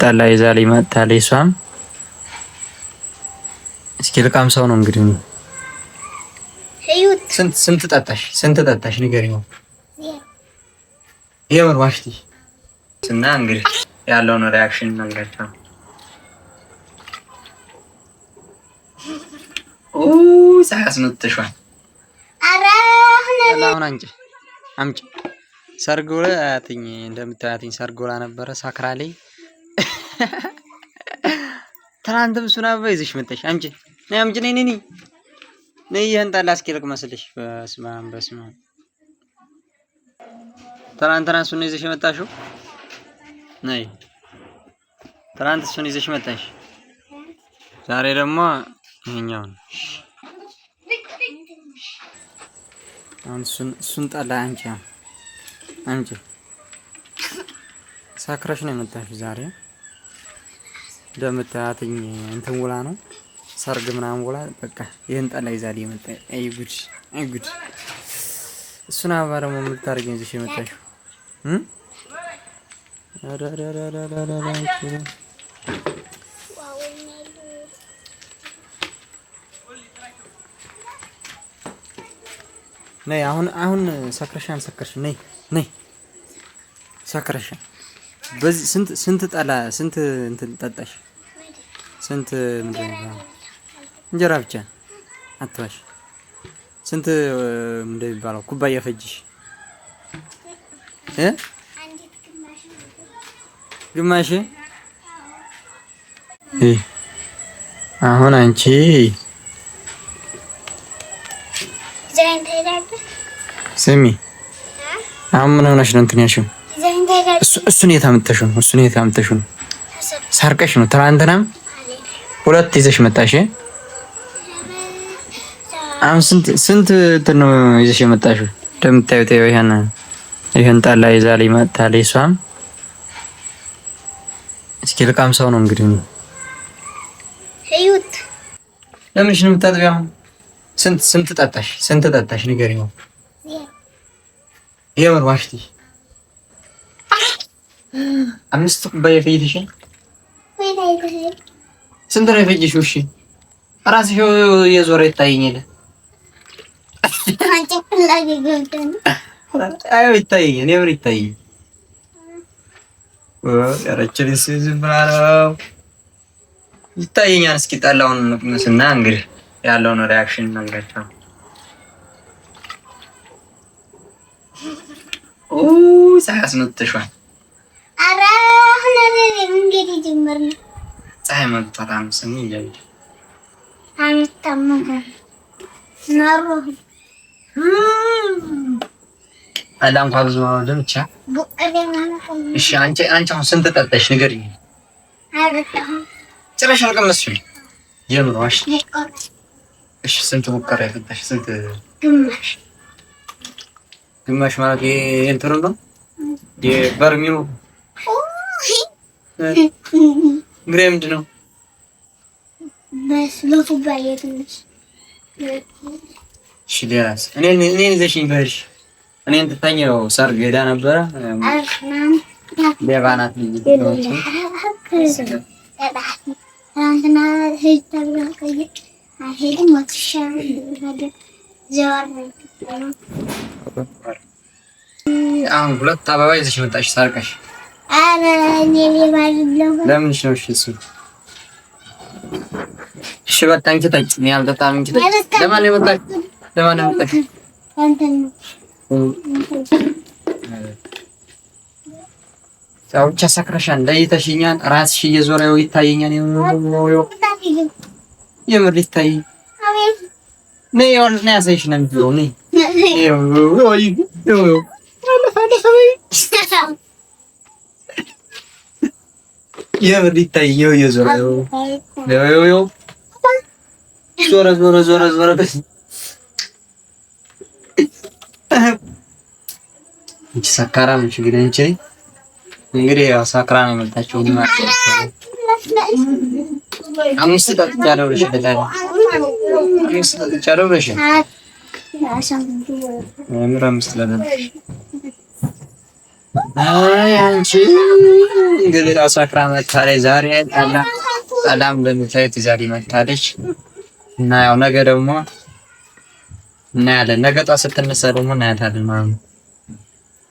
ጠላ ይዛ መጣለች። እሷም እስኪ ልቃም ሰው ነው እንግዲህ ስንት ጠጣሽ ንገሪኝ። የምር ዋሽቲ እና እንግዲህ ያለውን ሪአክሽን እናንጋቸው። ሳያስነጥቷል። አሁን አምጪ ሰርግ ውላ አያትኝ እንደምታያትኝ ሰርግ ውላ ነበረ ሳክራለኝ። ትናንትም እሱን አበባ ይዘሽ መጣሽ። አምጪ ነይ ይህን ጠላ እስኪ ልቅመስልሽ። በስመ አብ ትናንትና እሱን ይዘሽ የመጣሽው ነይ። ትናንት እሱን ይዘሽ መጣሽ፣ ዛሬ ደግሞ ይሄኛውን። አሁን እሱን ጠላ አንቺ ሳክረሽ ነው የመጣሽው ዛሬ። እንደምታያትኝ እንትን ውላ ነው ሰርግ ምናምን ውላ በቃ ይሄን ጠላ ይዛል የመጣ። አይ ጉድ! እሱን አበባ ደግሞ የምታደርጊው ይዘሽ የመጣሽው ነይ። አሁን ሰክረሻን ነይ ሰክረሻን። በዚህ ስንት ጠላ ስንት እንትን ጠጣሽ? ስንት ምንድን ነው እንጀራ ብቻ አትዋሽ። ስንት ምንድን ነው የሚባለው ኩባያ ፈጅሽ? ግማሽ። አሁን አንቺ ስሚ፣ አሁን ምን ሆነሽ ነው እንትን ያልሽው? እሱን የት አምጥተሽው ነው? ሰርቀሽ ነው? ትናንትናም ሁለት ይዘሽ መጣሽ። አሁን ስንት እንትን ነው ይዘሽ የመጣሽው? እንደምታዩት ይሄን ጠላ ይዛ መጣለች። እሷም እስኪ ልቃም ሰው ነው እንግዲህ ህይወት። ለምንሽ ነው የምታጥቢው? አሁን ስንት ጠጣሽ ንገሪኝ። የምር ዋሽቲ 5 ኩባያ ፈይተሽ ስንት ነው የፈጀሽው? እሺ ራስሽ የዞረ ይታየኛል። አይ ይታየኛል፣ የምር ይታየኛል። ያረችልስ ዝም ብላ ነው ይታየኛል። እስኪ ጠላውን እንቅመስና እንግዲህ ያለውን ሪአክሽን እናንጋቸው። ሳያስነጥቷል። ኧረ እንግዲህ ጀመርን። ፀሐይ መጥቷል። ስሚ ይላል አላም ኳብዙ ማለት ብቻ። እሺ አንቺ አሁን ስንት ጠጣሽ ንገሪኝ። ጭራሽ አልቀመስሽም። የምሯሽ? እሺ ስንት ሙከራ ያፈታሽ? ስንት? ግማሽ ማለት የእንትኑ ነው የበርሚሉ እንግዲህ ምንድን ነው? እሺ ሌላስ? እኔን ይዘሽኝ በሄድሽ እኔን ትተኛው ሰርግ ሄዳ ነበረ። ሌባ ናት አሁን ሁለት አበባ ይዘሽ መጣሽ ሰርቀሽ። ኧረ እኔ ሌባ አይደለሁም። ለምንሽ ነው? እሺ እሱ እሺ በቃ አንቺ ጠጪ። እኔ አልጠጣም። እንጂ ለማን ነው የመጣሽ? ያው ብቻ ሰክረሻል፣ ለይተሽኛል። ራስሽ እየዞረው ይታየኛል። የምር ይታይ ነይ ይሁን ነይ ያሳይሽ ነው የሚለው ነይ የምር ይታየው እየዞረው ዞረ እንቺ ሰካራ ነሽ ግን እንቺ እንግዲህ ያው ሰክራ ነው የመጣችው። አምስት ጠጥቻለሁ ብለሽ ምራ አምስት ለምን አይ አንቺ እንግዲህ ራሷ አክራ መታለች ዛሬ ጠላም እንደምታዩት ዛሬ መታለች እና ያው ነገ ደግሞ እናያለን። ነገ ጧት ስትነሳ ደግሞ እናያታለን ማለት ነው።